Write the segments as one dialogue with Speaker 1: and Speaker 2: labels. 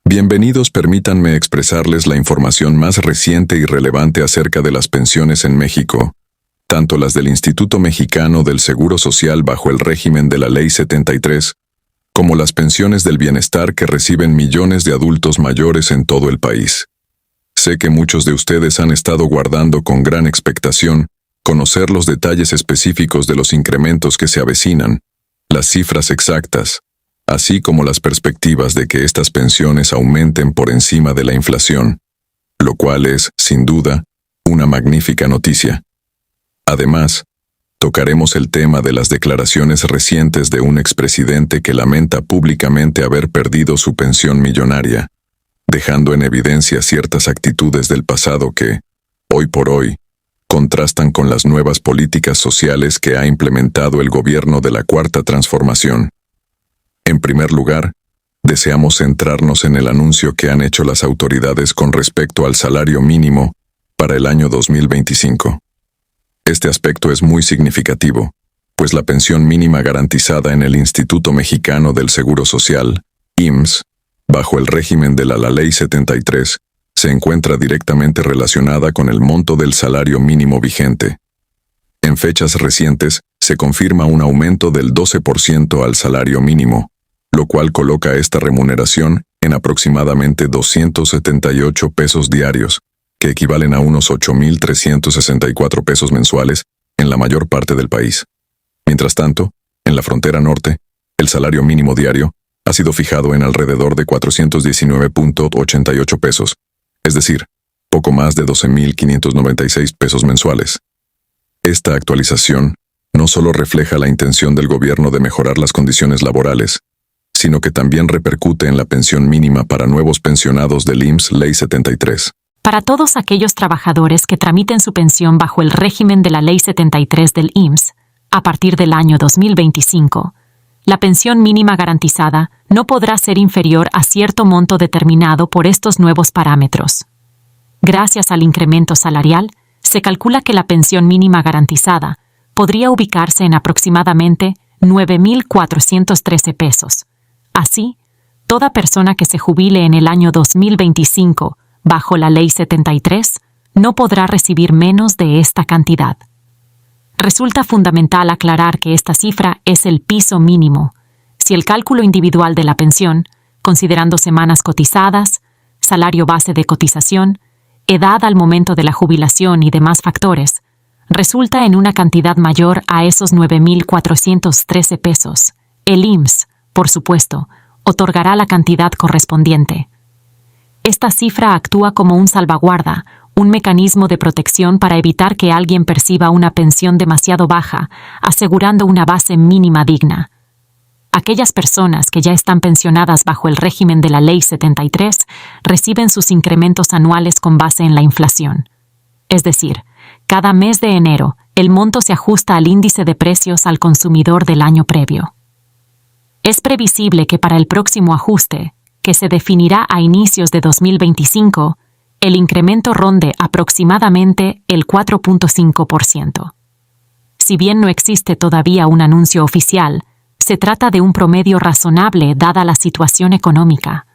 Speaker 1: Bienvenidos, permítanme expresarles la información más reciente y relevante acerca de las pensiones en México, tanto las del Instituto Mexicano del Seguro Social bajo el régimen de la Ley 73, como las pensiones del bienestar que reciben millones de adultos mayores en todo el país. Sé que muchos de ustedes han estado guardando con gran expectación conocer los detalles específicos de los incrementos que se avecinan, las cifras exactas, así como las perspectivas de que estas pensiones aumenten por encima de la inflación, lo cual es, sin duda, una magnífica noticia. Además, tocaremos el tema de las declaraciones recientes de un expresidente que lamenta públicamente haber perdido su pensión millonaria, dejando en evidencia ciertas actitudes del pasado que, hoy por hoy, contrastan con las nuevas políticas sociales que ha implementado el gobierno de la Cuarta Transformación. En primer lugar, deseamos centrarnos en el anuncio que han hecho las autoridades con respecto al salario mínimo para el año 2025. Este aspecto es muy significativo, pues la pensión mínima garantizada en el Instituto Mexicano del Seguro Social, IMSS, bajo el régimen de la Ley 73, se encuentra directamente relacionada con el monto del salario mínimo vigente. En fechas recientes, se confirma un aumento del 12% al salario mínimo, lo cual coloca esta remuneración en aproximadamente 278 pesos diarios, que equivalen a unos 8.364 pesos mensuales en la mayor parte del país. Mientras tanto, en la frontera norte, el salario mínimo diario ha sido fijado en alrededor de 419.88 pesos, es decir, poco más de 12.596 pesos mensuales. Esta actualización no solo refleja la intención del gobierno de mejorar las condiciones laborales, sino que también repercute en la pensión mínima para nuevos pensionados del IMSS Ley 73.
Speaker 2: Para todos aquellos trabajadores que tramiten su pensión bajo el régimen de la Ley 73 del IMSS, a partir del año 2025, la pensión mínima garantizada no podrá ser inferior a cierto monto determinado por estos nuevos parámetros. Gracias al incremento salarial, se calcula que la pensión mínima garantizada podría ubicarse en aproximadamente 9.413 pesos. Así, toda persona que se jubile en el año 2025 bajo la Ley 73 no podrá recibir menos de esta cantidad. Resulta fundamental aclarar que esta cifra es el piso mínimo. Si el cálculo individual de la pensión, considerando semanas cotizadas, salario base de cotización, edad al momento de la jubilación y demás factores, resulta en una cantidad mayor a esos 9.413 pesos, el IMSS, por supuesto, otorgará la cantidad correspondiente. Esta cifra actúa como un salvaguarda, un mecanismo de protección para evitar que alguien perciba una pensión demasiado baja, asegurando una base mínima digna. Aquellas personas que ya están pensionadas bajo el régimen de la Ley 73 reciben sus incrementos anuales con base en la inflación. Es decir, cada mes de enero, el monto se ajusta al índice de precios al consumidor del año previo. Es previsible que para el próximo ajuste, que se definirá a inicios de 2025, el incremento ronde aproximadamente el 4.5%. Si bien no existe todavía un anuncio oficial, se trata de un promedio razonable dada la situación económica.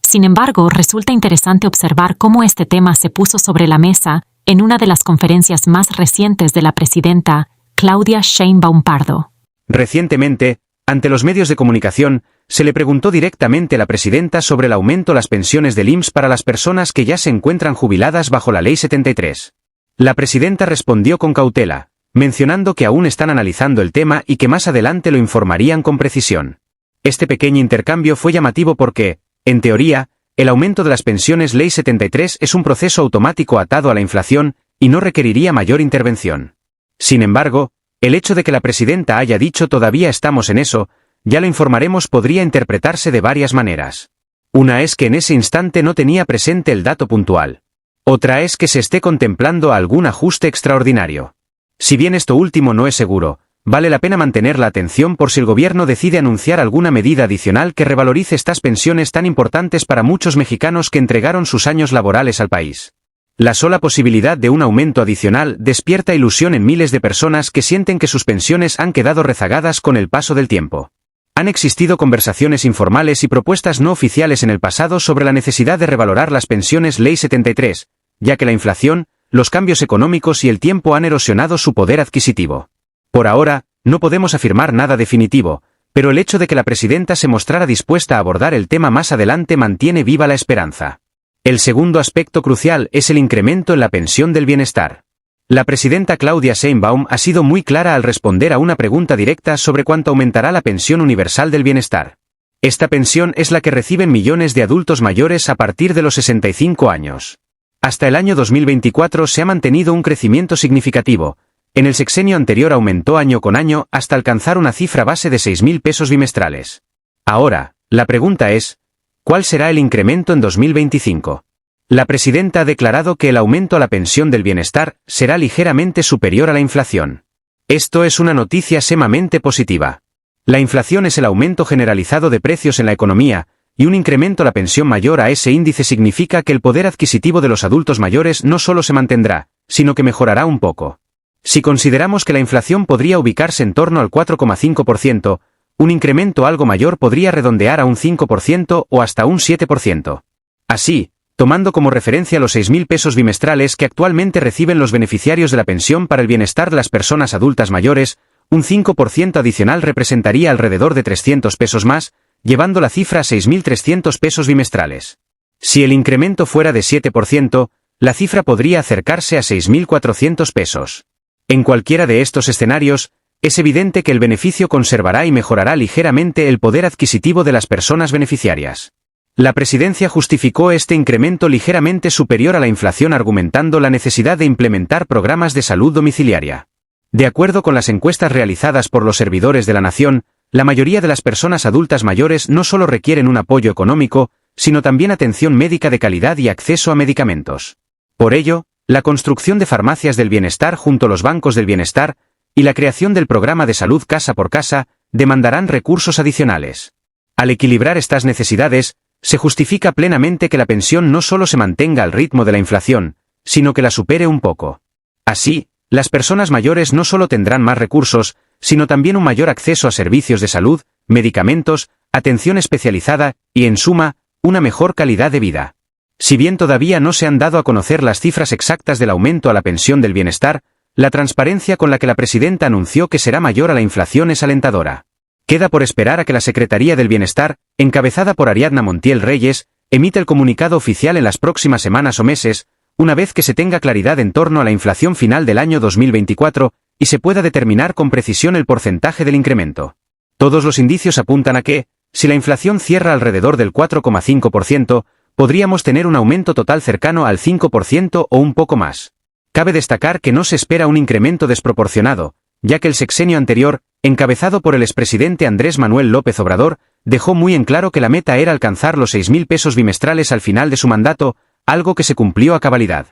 Speaker 2: Sin embargo, resulta interesante observar cómo este tema se puso sobre la mesa en una de las conferencias más recientes de la presidenta Claudia Sheinbaum Pardo.
Speaker 3: Recientemente, ante los medios de comunicación, se le preguntó directamente a la presidenta sobre el aumento de las pensiones del IMSS para las personas que ya se encuentran jubiladas bajo la Ley 73. La presidenta respondió con cautela, mencionando que aún están analizando el tema y que más adelante lo informarían con precisión. Este pequeño intercambio fue llamativo porque, en teoría, el aumento de las pensiones Ley 73 es un proceso automático atado a la inflación y no requeriría mayor intervención. Sin embargo, el hecho de que la presidenta haya dicho todavía estamos en eso, ya lo informaremos, podría interpretarse de varias maneras. Una es que en ese instante no tenía presente el dato puntual. Otra es que se esté contemplando algún ajuste extraordinario. Si bien esto último no es seguro, vale la pena mantener la atención por si el gobierno decide anunciar alguna medida adicional que revalorice estas pensiones tan importantes para muchos mexicanos que entregaron sus años laborales al país. La sola posibilidad de un aumento adicional despierta ilusión en miles de personas que sienten que sus pensiones han quedado rezagadas con el paso del tiempo. Han existido conversaciones informales y propuestas no oficiales en el pasado sobre la necesidad de revalorar las pensiones Ley 73, ya que la inflación, los cambios económicos y el tiempo han erosionado su poder adquisitivo. Por ahora, no podemos afirmar nada definitivo, pero el hecho de que la presidenta se mostrara dispuesta a abordar el tema más adelante mantiene viva la esperanza. El segundo aspecto crucial es el incremento en la pensión del bienestar. La presidenta Claudia Sheinbaum ha sido muy clara al responder a una pregunta directa sobre cuánto aumentará la pensión universal del bienestar. Esta pensión es la que reciben millones de adultos mayores a partir de los 65 años. Hasta el año 2024 se ha mantenido un crecimiento significativo. En el sexenio anterior aumentó año con año hasta alcanzar una cifra base de 6.000 pesos bimestrales. Ahora, la pregunta es, ¿cuál será el incremento en 2025? La presidenta ha declarado que el aumento a la pensión del bienestar será ligeramente superior a la inflación. Esto es una noticia sumamente positiva. La inflación es el aumento generalizado de precios en la economía, y un incremento a la pensión mayor a ese índice significa que el poder adquisitivo de los adultos mayores no solo se mantendrá, sino que mejorará un poco. Si consideramos que la inflación podría ubicarse en torno al 4,5%, un incremento algo mayor podría redondear a un 5% o hasta un 7%. Así, tomando como referencia los 6.000 pesos bimestrales que actualmente reciben los beneficiarios de la pensión para el bienestar de las personas adultas mayores, un 5% adicional representaría alrededor de 300 pesos más, llevando la cifra a 6.300 pesos bimestrales. Si el incremento fuera de 7%, la cifra podría acercarse a 6.400 pesos. En cualquiera de estos escenarios, es evidente que el beneficio conservará y mejorará ligeramente el poder adquisitivo de las personas beneficiarias. La presidencia justificó este incremento ligeramente superior a la inflación argumentando la necesidad de implementar programas de salud domiciliaria. De acuerdo con las encuestas realizadas por los servidores de la nación, la mayoría de las personas adultas mayores no solo requieren un apoyo económico, sino también atención médica de calidad y acceso a medicamentos. Por ello, la construcción de farmacias del bienestar junto a los bancos del bienestar y la creación del programa de salud casa por casa demandarán recursos adicionales. Al equilibrar estas necesidades, se justifica plenamente que la pensión no solo se mantenga al ritmo de la inflación, sino que la supere un poco. Así, las personas mayores no solo tendrán más recursos, sino también un mayor acceso a servicios de salud, medicamentos, atención especializada y, en suma, una mejor calidad de vida. Si bien todavía no se han dado a conocer las cifras exactas del aumento a la pensión del bienestar, la transparencia con la que la presidenta anunció que será mayor a la inflación es alentadora. Queda por esperar a que la Secretaría del Bienestar, encabezada por Ariadna Montiel Reyes, emita el comunicado oficial en las próximas semanas o meses, una vez que se tenga claridad en torno a la inflación final del año 2024, y se pueda determinar con precisión el porcentaje del incremento. Todos los indicios apuntan a que, si la inflación cierra alrededor del 4,5%, podríamos tener un aumento total cercano al 5% o un poco más. Cabe destacar que no se espera un incremento desproporcionado, ya que el sexenio anterior, encabezado por el expresidente Andrés Manuel López Obrador, dejó muy en claro que la meta era alcanzar los 6.000 pesos bimestrales al final de su mandato, algo que se cumplió a cabalidad.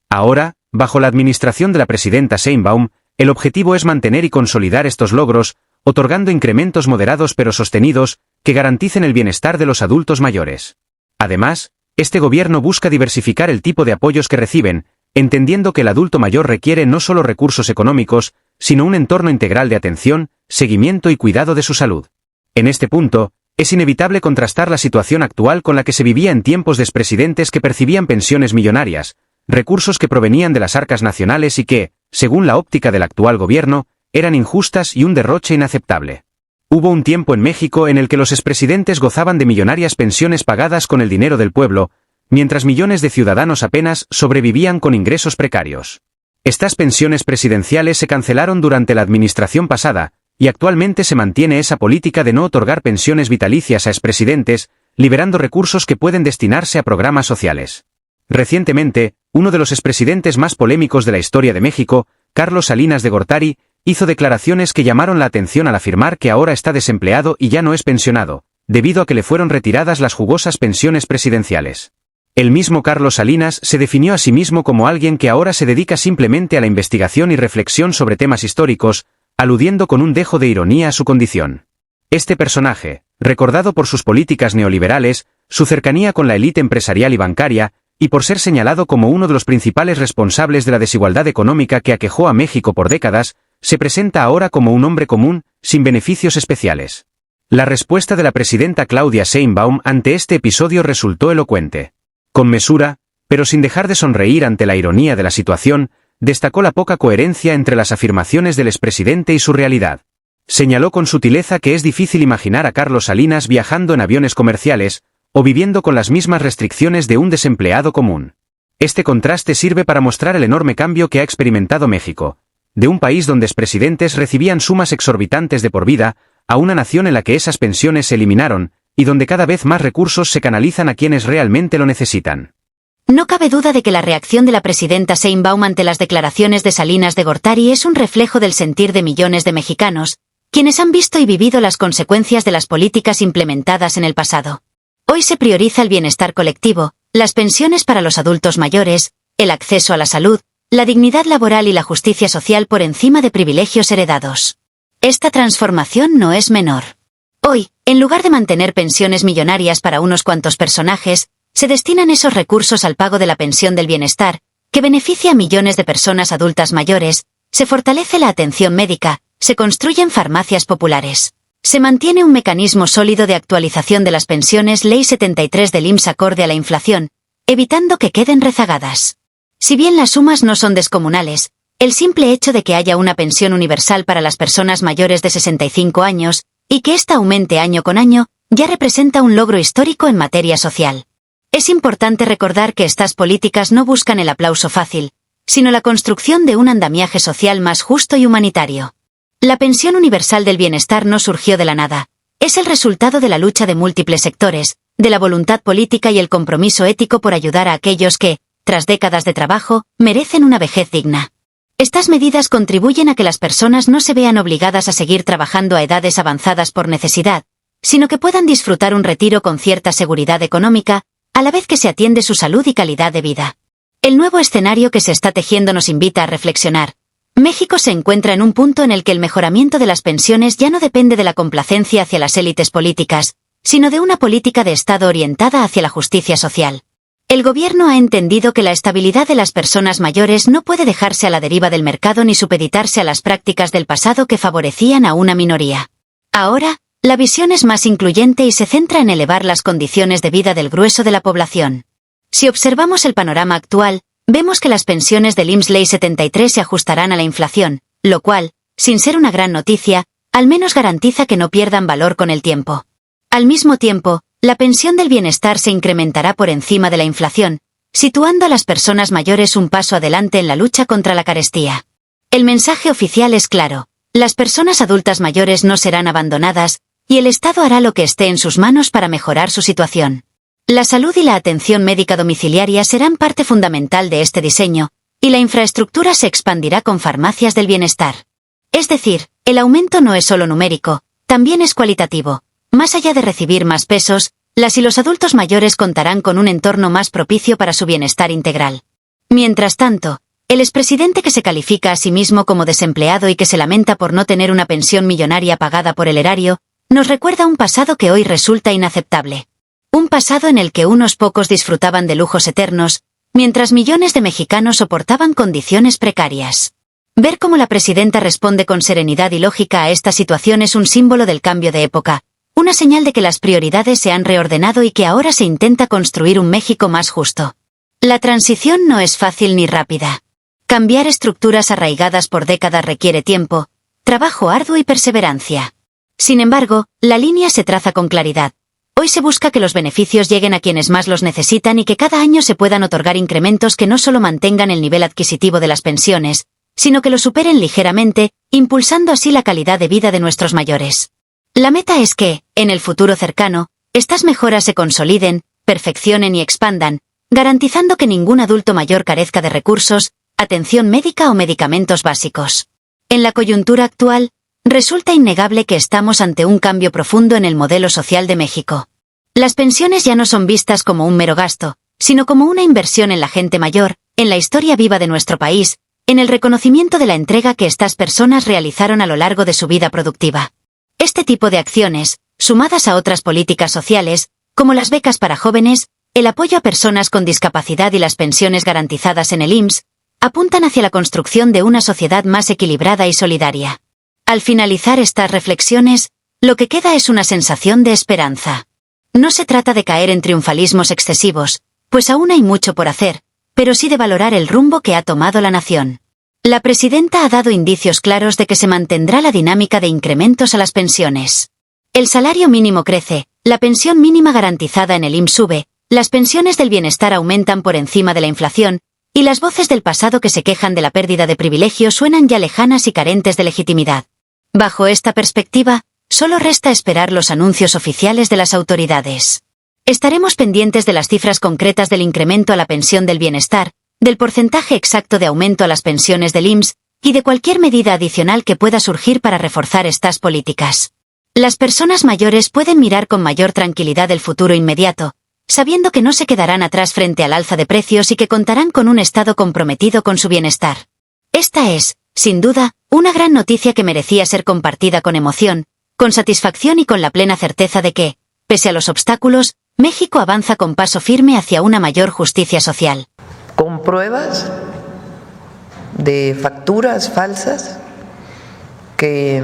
Speaker 3: Ahora, bajo la administración de la presidenta Sheinbaum, el objetivo es mantener y consolidar estos logros, otorgando incrementos moderados pero sostenidos, que garanticen el bienestar de los adultos mayores. Además, este gobierno busca diversificar el tipo de apoyos que reciben, entendiendo que el adulto mayor requiere no solo recursos económicos, sino un entorno integral de atención, seguimiento y cuidado de su salud. En este punto, es inevitable contrastar la situación actual con la que se vivía en tiempos de expresidentes que percibían pensiones millonarias, recursos que provenían de las arcas nacionales y que, según la óptica del actual gobierno, eran injustas y un derroche inaceptable. Hubo un tiempo en México en el que los expresidentes gozaban de millonarias pensiones pagadas con el dinero del pueblo, mientras millones de ciudadanos apenas sobrevivían con ingresos precarios. Estas pensiones presidenciales se cancelaron durante la administración pasada, y actualmente se mantiene esa política de no otorgar pensiones vitalicias a expresidentes, liberando recursos que pueden destinarse a programas sociales. Recientemente, uno de los expresidentes más polémicos de la historia de México, Carlos Salinas de Gortari, hizo declaraciones que llamaron la atención al afirmar que ahora está desempleado y ya no es pensionado, debido a que le fueron retiradas las jugosas pensiones presidenciales. El mismo Carlos Salinas se definió a sí mismo como alguien que ahora se dedica simplemente a la investigación y reflexión sobre temas históricos, aludiendo con un dejo de ironía a su condición. Este personaje, recordado por sus políticas neoliberales, su cercanía con la élite empresarial y bancaria, y por ser señalado como uno de los principales responsables de la desigualdad económica que aquejó a México por décadas, se presenta ahora como un hombre común, sin beneficios especiales. La respuesta de la presidenta Claudia Sheinbaum ante este episodio resultó elocuente. Con mesura, pero sin dejar de sonreír ante la ironía de la situación, destacó la poca coherencia entre las afirmaciones del expresidente y su realidad. Señaló con sutileza que es difícil imaginar a Carlos Salinas viajando en aviones comerciales, o viviendo con las mismas restricciones de un desempleado común. Este contraste sirve para mostrar el enorme cambio que ha experimentado México, de un país donde expresidentes recibían sumas exorbitantes de por vida, a una nación en la que esas pensiones se eliminaron, y donde cada vez más recursos se canalizan a quienes realmente lo necesitan.
Speaker 4: No cabe duda de que la reacción de la presidenta Sheinbaum ante las declaraciones de Salinas de Gortari es un reflejo del sentir de millones de mexicanos, quienes han visto y vivido las consecuencias de las políticas implementadas en el pasado. Hoy se prioriza el bienestar colectivo, las pensiones para los adultos mayores, el acceso a la salud, la dignidad laboral y la justicia social por encima de privilegios heredados. Esta transformación no es menor. Hoy, en lugar de mantener pensiones millonarias para unos cuantos personajes, se destinan esos recursos al pago de la pensión del bienestar, que beneficia a millones de personas adultas mayores, se fortalece la atención médica, se construyen farmacias populares. Se mantiene un mecanismo sólido de actualización de las pensiones Ley 73 del IMSS acorde a la inflación, evitando que queden rezagadas. Si bien las sumas no son descomunales, el simple hecho de que haya una pensión universal para las personas mayores de 65 años, y que ésta aumente año con año, ya representa un logro histórico en materia social. Es importante recordar que estas políticas no buscan el aplauso fácil, sino la construcción de un andamiaje social más justo y humanitario. La pensión universal del bienestar no surgió de la nada. Es el resultado de la lucha de múltiples sectores, de la voluntad política y el compromiso ético por ayudar a aquellos que, tras décadas de trabajo, merecen una vejez digna. Estas medidas contribuyen a que las personas no se vean obligadas a seguir trabajando a edades avanzadas por necesidad, sino que puedan disfrutar un retiro con cierta seguridad económica, a la vez que se atiende su salud y calidad de vida. El nuevo escenario que se está tejiendo nos invita a reflexionar. México se encuentra en un punto en el que el mejoramiento de las pensiones ya no depende de la complacencia hacia las élites políticas, sino de una política de Estado orientada hacia la justicia social. El gobierno ha entendido que la estabilidad de las personas mayores no puede dejarse a la deriva del mercado ni supeditarse a las prácticas del pasado que favorecían a una minoría. Ahora, la visión es más incluyente y se centra en elevar las condiciones de vida del grueso de la población. Si observamos el panorama actual, vemos que las pensiones del IMSS Ley 73 se ajustarán a la inflación, lo cual, sin ser una gran noticia, al menos garantiza que no pierdan valor con el tiempo. Al mismo tiempo, la pensión del bienestar se incrementará por encima de la inflación, situando a las personas mayores un paso adelante en la lucha contra la carestía. El mensaje oficial es claro: las personas adultas mayores no serán abandonadas, y el Estado hará lo que esté en sus manos para mejorar su situación. La salud y la atención médica domiciliaria serán parte fundamental de este diseño, y la infraestructura se expandirá con farmacias del bienestar. Es decir, el aumento no es solo numérico, también es cualitativo. Más allá de recibir más pesos, las y los adultos mayores contarán con un entorno más propicio para su bienestar integral. Mientras tanto, el expresidente que se califica a sí mismo como desempleado y que se lamenta por no tener una pensión millonaria pagada por el erario, nos recuerda un pasado que hoy resulta inaceptable. Un pasado en el que unos pocos disfrutaban de lujos eternos, mientras millones de mexicanos soportaban condiciones precarias. Ver cómo la presidenta responde con serenidad y lógica a esta situación es un símbolo del cambio de época, una señal de que las prioridades se han reordenado y que ahora se intenta construir un México más justo. La transición no es fácil ni rápida. Cambiar estructuras arraigadas por décadas requiere tiempo, trabajo arduo y perseverancia. Sin embargo, la línea se traza con claridad. Hoy se busca que los beneficios lleguen a quienes más los necesitan y que cada año se puedan otorgar incrementos que no solo mantengan el nivel adquisitivo de las pensiones, sino que lo superen ligeramente, impulsando así la calidad de vida de nuestros mayores. La meta es que, en el futuro cercano, estas mejoras se consoliden, perfeccionen y expandan, garantizando que ningún adulto mayor carezca de recursos, atención médica o medicamentos básicos. En la coyuntura actual, resulta innegable que estamos ante un cambio profundo en el modelo social de México. Las pensiones ya no son vistas como un mero gasto, sino como una inversión en la gente mayor, en la historia viva de nuestro país, en el reconocimiento de la entrega que estas personas realizaron a lo largo de su vida productiva. Este tipo de acciones, sumadas a otras políticas sociales, como las becas para jóvenes, el apoyo a personas con discapacidad y las pensiones garantizadas en el IMSS, apuntan hacia la construcción de una sociedad más equilibrada y solidaria. Al finalizar estas reflexiones, Lo que queda es una sensación de esperanza. No se trata de caer en triunfalismos excesivos, pues aún hay mucho por hacer, pero sí de valorar el rumbo que ha tomado la nación. La presidenta ha dado indicios claros de que se mantendrá la dinámica de incrementos a las pensiones. El salario mínimo crece, la pensión mínima garantizada en el IMSS sube, las pensiones del bienestar aumentan por encima de la inflación, y las voces del pasado que se quejan de la pérdida de privilegios suenan ya lejanas y carentes de legitimidad. Bajo esta perspectiva, solo resta esperar los anuncios oficiales de las autoridades. Estaremos pendientes de las cifras concretas del incremento a la pensión del bienestar, del porcentaje exacto de aumento a las pensiones del IMSS y de cualquier medida adicional que pueda surgir para reforzar estas políticas. Las personas mayores pueden mirar con mayor tranquilidad el futuro inmediato, sabiendo que no se quedarán atrás frente al alza de precios y que contarán con un Estado comprometido con su bienestar. Esta es, sin duda, una gran noticia que merecía ser compartida con emoción, con satisfacción y con la plena certeza de que, pese a los obstáculos, México avanza con paso firme hacia una mayor justicia social.
Speaker 5: Con pruebas de facturas falsas que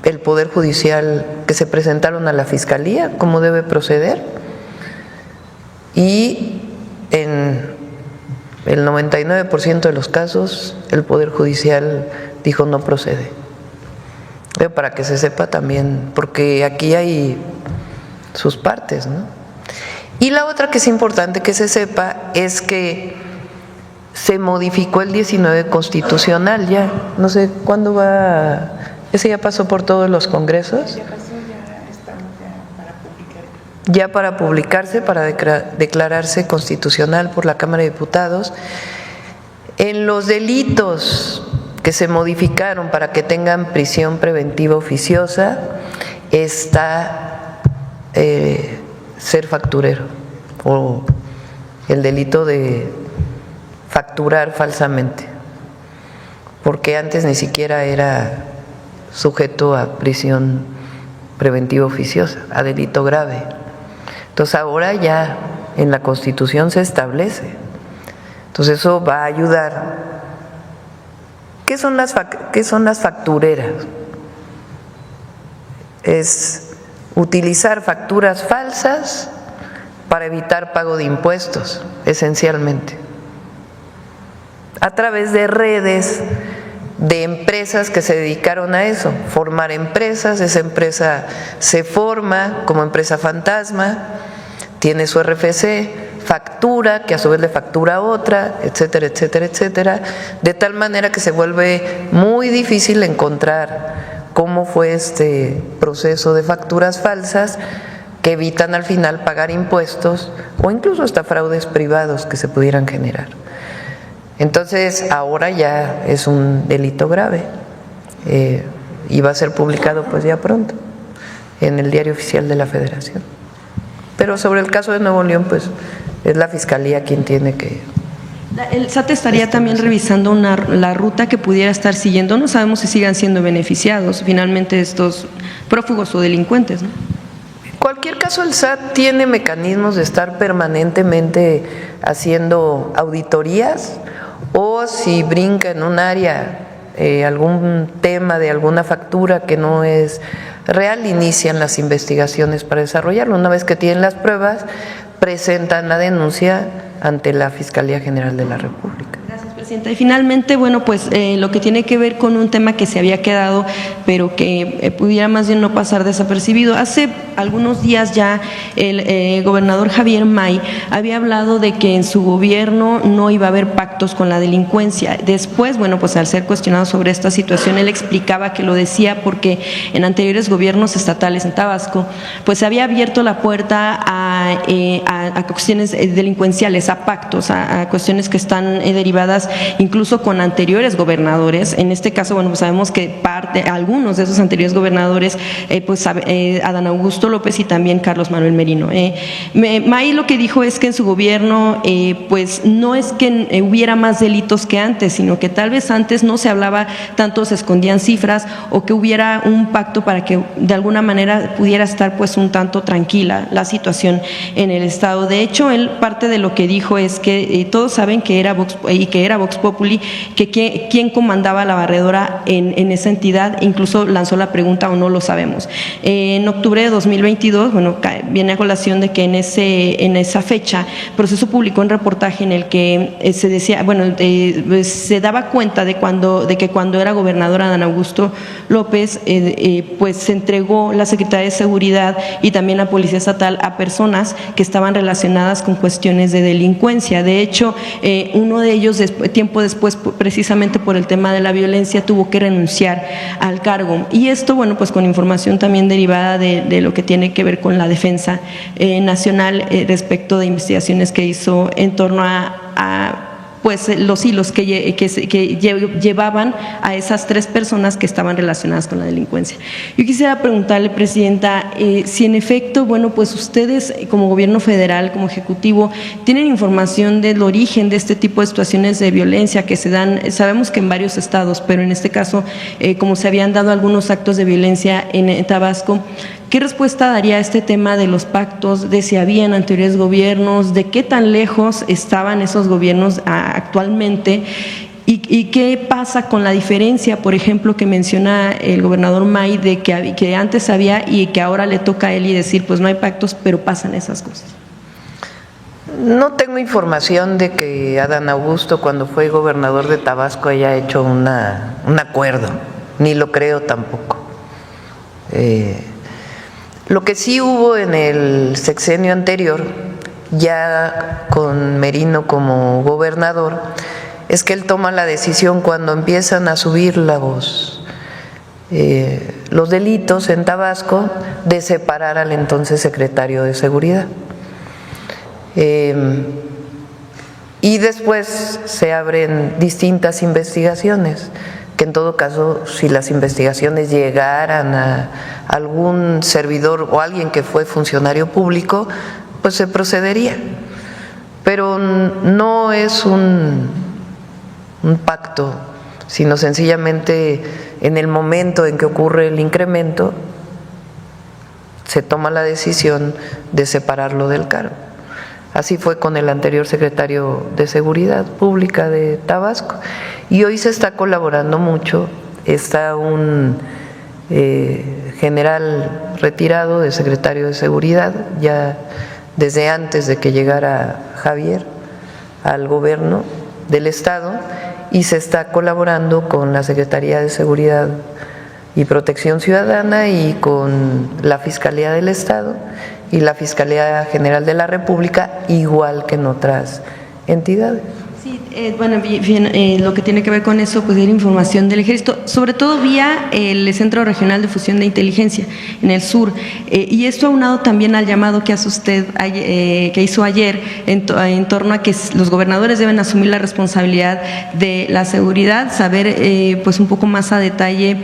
Speaker 5: el Poder Judicial, que se presentaron a la Fiscalía, cómo debe proceder, y en el 99% de los casos el Poder Judicial dijo no procede. Pero para que se sepa también, porque aquí hay sus partes, ¿no? Y la otra que es importante que se sepa es que se modificó el 19 constitucional ya, no sé cuándo va, ese ya pasó por todos los congresos. Ya para publicarse, para declararse constitucional por la Cámara de Diputados. En los delitos que se modificaron para que tengan prisión preventiva oficiosa está ser facturero o el delito de facturar falsamente, porque antes ni siquiera era sujeto a prisión preventiva oficiosa, a delito grave. Entonces ahora ya en la Constitución se establece. Entonces eso va a ayudar. ¿Qué son las factureras? Es utilizar facturas falsas para evitar pago de impuestos, esencialmente, a través de redes de empresas que se dedicaron a eso, formar empresas. Esa empresa se forma como empresa fantasma, tiene su RFC, factura, que a su vez le factura a otra, etcétera, etcétera, etcétera, de tal manera que se vuelve muy difícil encontrar cómo fue este proceso de facturas falsas que evitan al final pagar impuestos o incluso hasta fraudes privados que se pudieran generar. Entonces ahora ya es un delito grave y va a ser publicado pues ya pronto en el Diario Oficial de la Federación. Pero sobre el caso de Nuevo León pues es la Fiscalía quien tiene que…
Speaker 6: El SAT estaría también revisando la ruta que pudiera estar siguiendo. No sabemos si sigan siendo beneficiados finalmente estos prófugos o delincuentes, ¿no?
Speaker 5: En cualquier caso, el SAT tiene mecanismos de estar permanentemente haciendo auditorías, o si brinca en un área algún tema de alguna factura que no es real, inician las investigaciones para desarrollarlo. Una vez que tienen las pruebas, presentan la denuncia ante la Fiscalía General de la República.
Speaker 6: Gracias, Presidenta. Y finalmente, bueno, pues lo que tiene que ver con un tema que se había quedado, pero que pudiera más bien no pasar desapercibido. Hace algunos días ya el gobernador Javier May había hablado de que en su gobierno no iba a haber pactos con la delincuencia. Después, bueno, pues al ser cuestionado sobre esta situación, él explicaba que lo decía porque en anteriores gobiernos estatales en Tabasco, pues se había abierto la puerta a cuestiones delincuenciales, a pactos, a cuestiones que están derivadas incluso con anteriores gobernadores. En este caso, bueno, pues sabemos que algunos de esos anteriores gobernadores, pues Adán Augusto López y también Carlos Manuel Merino. May lo que dijo es que en su gobierno, pues no es que hubiera más delitos que antes, sino que tal vez antes no se hablaba tanto, se escondían cifras, o que hubiera un pacto para que de alguna manera pudiera estar pues un tanto tranquila la situación en el estado. De hecho, él parte de lo que dijo es que todos saben que era Vox Vox Populi que quién comandaba la barredora en esa entidad, incluso lanzó la pregunta o no lo sabemos. En octubre de 2022, bueno, viene a colación de que en esa fecha, Proceso publicó un reportaje en el que se decía, bueno, se daba cuenta de que cuando era gobernador Adán Augusto López, pues se entregó la Secretaría de Seguridad y también la Policía Estatal a personas que estaban relacionadas con cuestiones de delincuencia. De hecho, uno de ellos, tiempo después, precisamente por el tema de la violencia, tuvo que renunciar al cargo. Y esto, bueno, pues con información también derivada de lo que tiene que ver con la defensa nacional respecto de investigaciones que hizo en torno a pues los hilos que llevaban a esas 3 personas que estaban relacionadas con la delincuencia. Yo quisiera preguntarle, Presidenta, si en efecto, bueno, pues ustedes como Gobierno federal, como Ejecutivo, tienen información del origen de este tipo de situaciones de violencia que se dan, sabemos que en varios estados, pero en este caso, como se habían dado algunos actos de violencia en Tabasco. ¿Qué respuesta daría a este tema de los pactos, de si habían anteriores gobiernos, de qué tan lejos estaban esos gobiernos actualmente? ¿Y qué pasa con la diferencia, por ejemplo, que menciona el gobernador May, de que antes había y que ahora le toca a él y decir, pues no hay pactos, pero pasan esas cosas?
Speaker 5: No tengo información de que Adán Augusto, cuando fue gobernador de Tabasco, haya hecho un acuerdo, ni lo creo tampoco. Lo que sí hubo en el sexenio anterior, ya con Merino como gobernador, es que él toma la decisión cuando empiezan a subir los delitos en Tabasco de separar al entonces secretario de Seguridad. Y después se abren distintas investigaciones, que en todo caso, si las investigaciones llegaran a algún servidor o alguien que fue funcionario público, pues se procedería. Pero no es un pacto, sino sencillamente en el momento en que ocurre el incremento, se toma la decisión de separarlo del cargo. Así fue con el anterior secretario de Seguridad Pública de Tabasco. Y hoy se está colaborando mucho, está un general retirado de secretario de Seguridad, ya desde antes de que llegara Javier al gobierno del Estado, y se está colaborando con la Secretaría de Seguridad y Protección Ciudadana y con la Fiscalía del Estado y la Fiscalía General de la República, igual que en otras entidades.
Speaker 6: Sí, bueno, bien, lo que tiene que ver con eso, pues es la información del Ejército, sobre todo vía el Centro Regional de Fusión de Inteligencia en el sur, y esto aunado también al llamado que hace usted, que hizo ayer en torno a que los gobernadores deben asumir la responsabilidad de la seguridad, saber pues un poco más a detalle,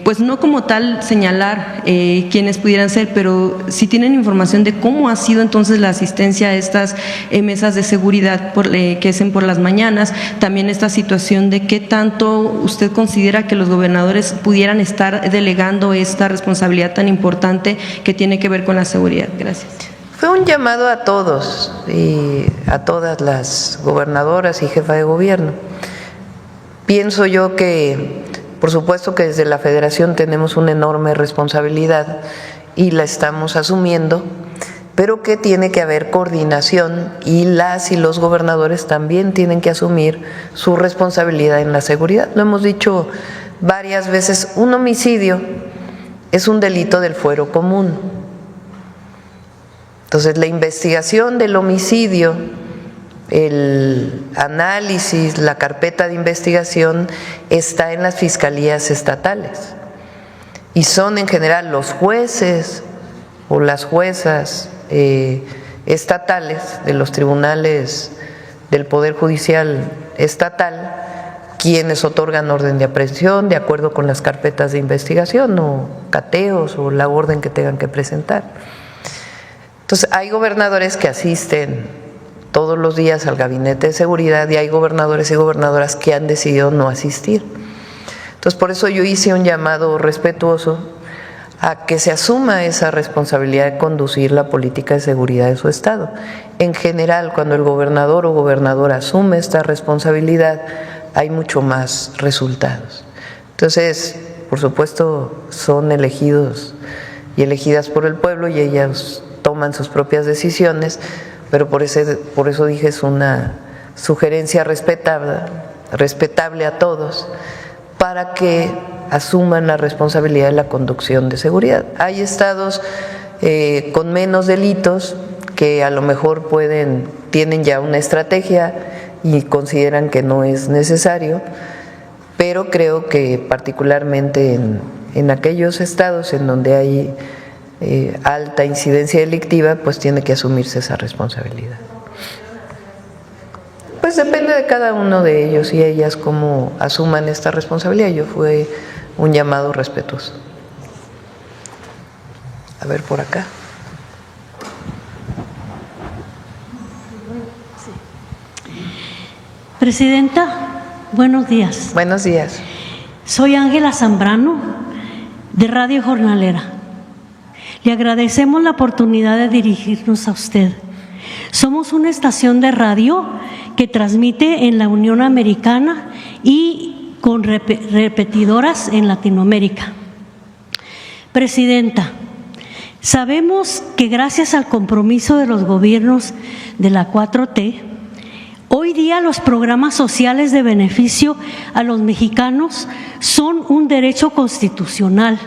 Speaker 6: pues no como tal señalar quiénes pudieran ser, pero si tienen información de cómo ha sido entonces la asistencia a estas mesas de seguridad que hacen por las mañanas, también esta situación de qué tanto usted considera que los gobernadores pudieran estar delegando esta responsabilidad tan importante que tiene que ver con la seguridad. Gracias.
Speaker 5: Fue un llamado a todos y a todas las gobernadoras y jefa de gobierno. Pienso yo que, por supuesto que desde la Federación tenemos una enorme responsabilidad y la estamos asumiendo, pero que tiene que haber coordinación y las y los gobernadores también tienen que asumir su responsabilidad en la seguridad. Lo hemos dicho varias veces, un homicidio es un delito del fuero común. Entonces, la investigación del homicidio, el análisis, la carpeta de investigación está en las fiscalías estatales y son en general los jueces o las juezas estatales de los tribunales del Poder Judicial Estatal quienes otorgan orden de aprehensión de acuerdo con las carpetas de investigación o cateos o la orden que tengan que presentar. Entonces, hay gobernadores que asisten todos los días al gabinete de seguridad y hay gobernadores y gobernadoras que han decidido no asistir. Entonces, por eso yo hice un llamado respetuoso a que se asuma esa responsabilidad de conducir la política de seguridad de su estado. En general, cuando el gobernador o gobernadora asume esta responsabilidad, hay mucho más resultados. Entonces, por supuesto, son elegidos y elegidas por el pueblo y ellas toman sus propias decisiones, pero por eso dije es una sugerencia respetable a todos para que asuman la responsabilidad de la conducción de seguridad. Hay estados con menos delitos que a lo mejor tienen ya una estrategia y consideran que no es necesario, pero creo que particularmente en aquellos estados en donde hay alta incidencia delictiva, pues tiene que asumirse esa responsabilidad. Pues depende de cada uno de ellos y ellas cómo asuman esta responsabilidad. Yo fue un llamado respetuoso. A ver por acá.
Speaker 7: Presidenta, buenos días.
Speaker 5: Buenos días.
Speaker 7: Soy Ángela Zambrano, de Radio Jornalera. Le agradecemos la oportunidad de dirigirnos a usted. Somos una estación de radio que transmite en la Unión Americana y con repetidoras en Latinoamérica. Presidenta, sabemos que gracias al compromiso de los gobiernos de la 4T, hoy día los programas sociales de beneficio a los mexicanos son un derecho constitucional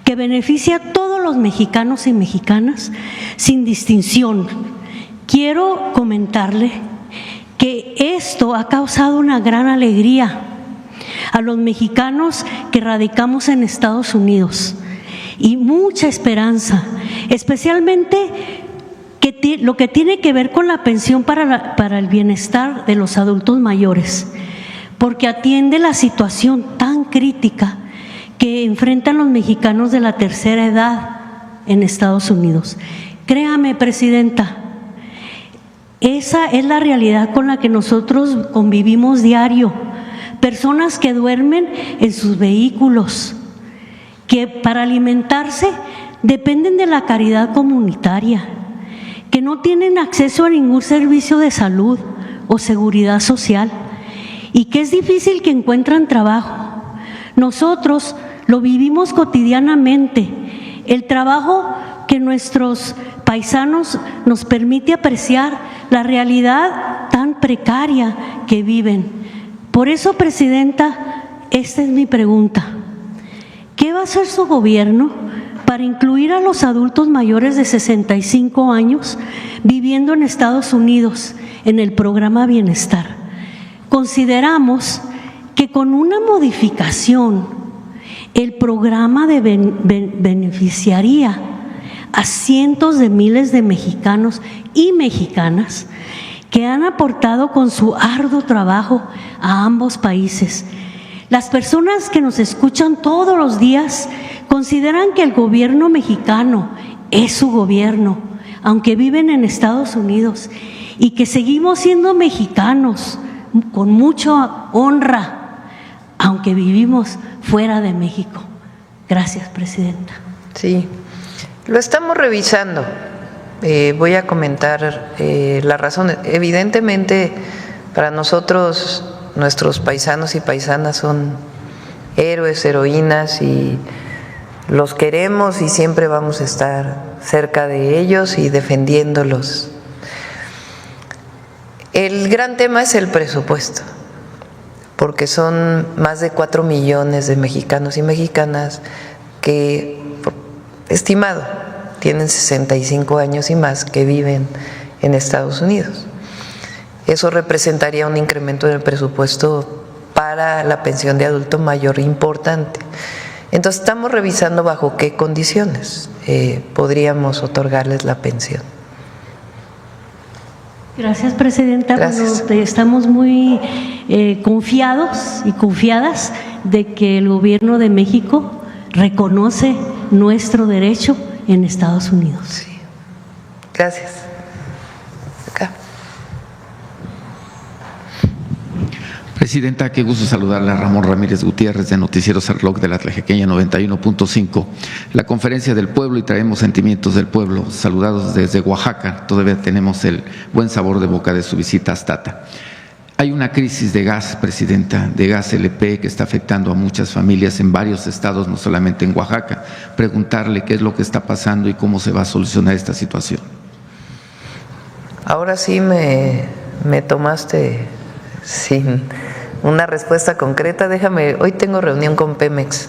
Speaker 7: que beneficia a todos los mexicanos y mexicanas sin distinción. Quiero comentarle que esto ha causado una gran alegría a los mexicanos que radicamos en Estados Unidos y mucha esperanza, especialmente lo que tiene que ver con la pensión para el bienestar de los adultos mayores, porque atiende la situación tan crítica que enfrentan los mexicanos de la tercera edad en Estados Unidos. Créame, Presidenta, esa es la realidad con la que nosotros convivimos diario. Personas que duermen en sus vehículos, que para alimentarse dependen de la caridad comunitaria, que no tienen acceso a ningún servicio de salud o seguridad social y que es difícil que encuentren trabajo. Nosotros lo vivimos cotidianamente, el trabajo que nuestros paisanos nos permite apreciar la realidad tan precaria que viven. Por eso, Presidenta, esta es mi pregunta. ¿Qué va a hacer su gobierno para incluir a los adultos mayores de 65 años viviendo en Estados Unidos en el programa Bienestar? Consideramos que con una modificación el programa beneficiaría a cientos de miles de mexicanos y mexicanas que han aportado con su arduo trabajo a ambos países. Las personas que nos escuchan todos los días consideran que el gobierno mexicano es su gobierno, aunque viven en Estados Unidos, y que seguimos siendo mexicanos con mucha honra, aunque vivimos fuera de México. Gracias, Presidenta.
Speaker 5: Sí, lo estamos revisando. Voy a comentar las razones. Evidentemente, para nosotros, nuestros paisanos y paisanas son héroes, heroínas y los queremos y siempre vamos a estar cerca de ellos y defendiéndolos. El gran tema es el presupuesto, porque son más de 4 millones de mexicanos y mexicanas que, estimado, tienen 65 años y más que viven en Estados Unidos. Eso representaría un incremento del presupuesto para la pensión de adulto mayor importante. Entonces estamos revisando bajo qué condiciones podríamos otorgarles la pensión.
Speaker 7: Gracias, Presidenta.
Speaker 5: Gracias.
Speaker 7: Bueno, estamos muy confiados y confiadas de que el Gobierno de México reconoce nuestro derecho en Estados Unidos.
Speaker 5: Sí. Gracias. Acá.
Speaker 8: Presidenta, qué gusto saludarle a Ramón Ramírez Gutiérrez de Noticieros Reloj de la Tlajequeña 91.5. La Conferencia del Pueblo y traemos sentimientos del pueblo, saludados desde Oaxaca. Todavía tenemos el buen sabor de boca de su visita a Astata. Hay una crisis de gas, Presidenta, de gas LP que está afectando a muchas familias en varios estados, no solamente en Oaxaca. Preguntarle qué es lo que está pasando y cómo se va a solucionar esta situación.
Speaker 5: Ahora sí me tomaste sin una respuesta concreta. Hoy tengo reunión con Pemex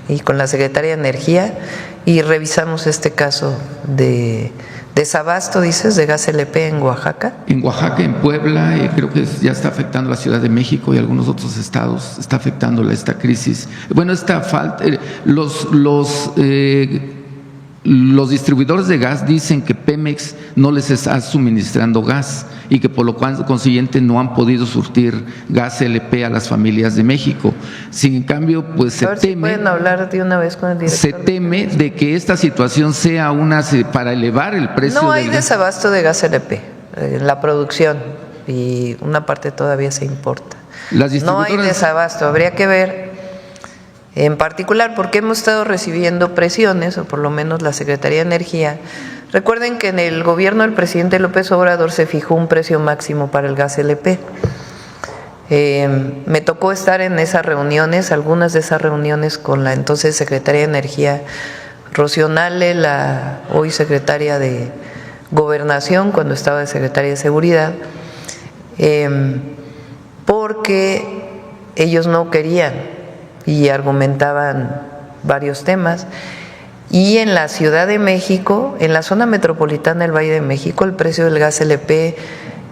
Speaker 5: y con la Secretaría de Energía y revisamos este caso de desabasto, dices, de gas LP en Oaxaca.
Speaker 8: En Oaxaca, en Puebla, creo que ya está afectando a la Ciudad de México y algunos otros estados, está afectando esta crisis. Bueno, esta falta, los distribuidores de gas dicen que Pemex no les está suministrando gas y que por lo consiguiente no han podido surtir gas LP a las familias de México. Sin cambio, pues se teme,
Speaker 5: si pueden hablar de una vez con el director.
Speaker 8: Se teme de que esta situación sea para elevar el precio.
Speaker 5: No hay desabasto de gas LP, la producción, y una parte todavía se importa. No hay desabasto, habría que ver. En particular, porque hemos estado recibiendo presiones, o por lo menos la Secretaría de Energía. Recuerden que en el gobierno del presidente López Obrador se fijó un precio máximo para el gas LP. Me tocó estar en esas reuniones, algunas de esas reuniones con la entonces Secretaría de Energía, Rocío Nale, la hoy Secretaria de Gobernación, cuando estaba de Secretaria de Seguridad, porque ellos no querían y argumentaban varios temas. Y en la Ciudad de México, en la zona metropolitana del Valle de México, el precio del gas LP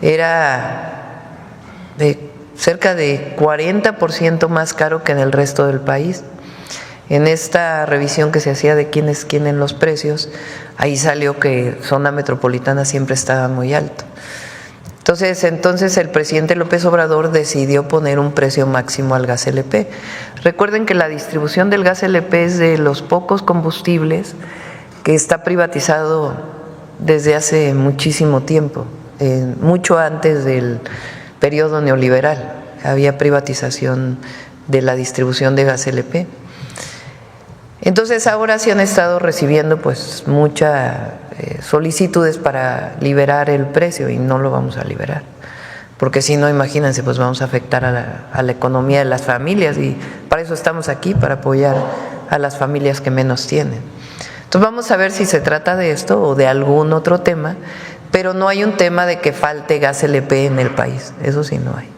Speaker 5: era de cerca de 40% más caro que en el resto del país. En esta revisión que se hacía de quién es quién en los precios, ahí salió que zona metropolitana siempre estaba muy alto. Entonces el presidente López Obrador decidió poner un precio máximo al gas LP. Recuerden que la distribución del gas LP es de los pocos combustibles que está privatizado desde hace muchísimo tiempo, mucho antes del periodo neoliberal. Había privatización de la distribución de gas LP. Entonces ahora sí han estado recibiendo pues muchas solicitudes para liberar el precio y no lo vamos a liberar, porque si no, imagínense, pues vamos a afectar a la economía de las familias y para eso estamos aquí, para apoyar a las familias que menos tienen. Entonces vamos a ver si se trata de esto o de algún otro tema, pero no hay un tema de que falte gas LP en el país, eso sí no hay.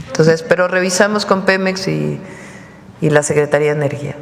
Speaker 5: Entonces, pero revisamos con Pemex y la Secretaría de Energía.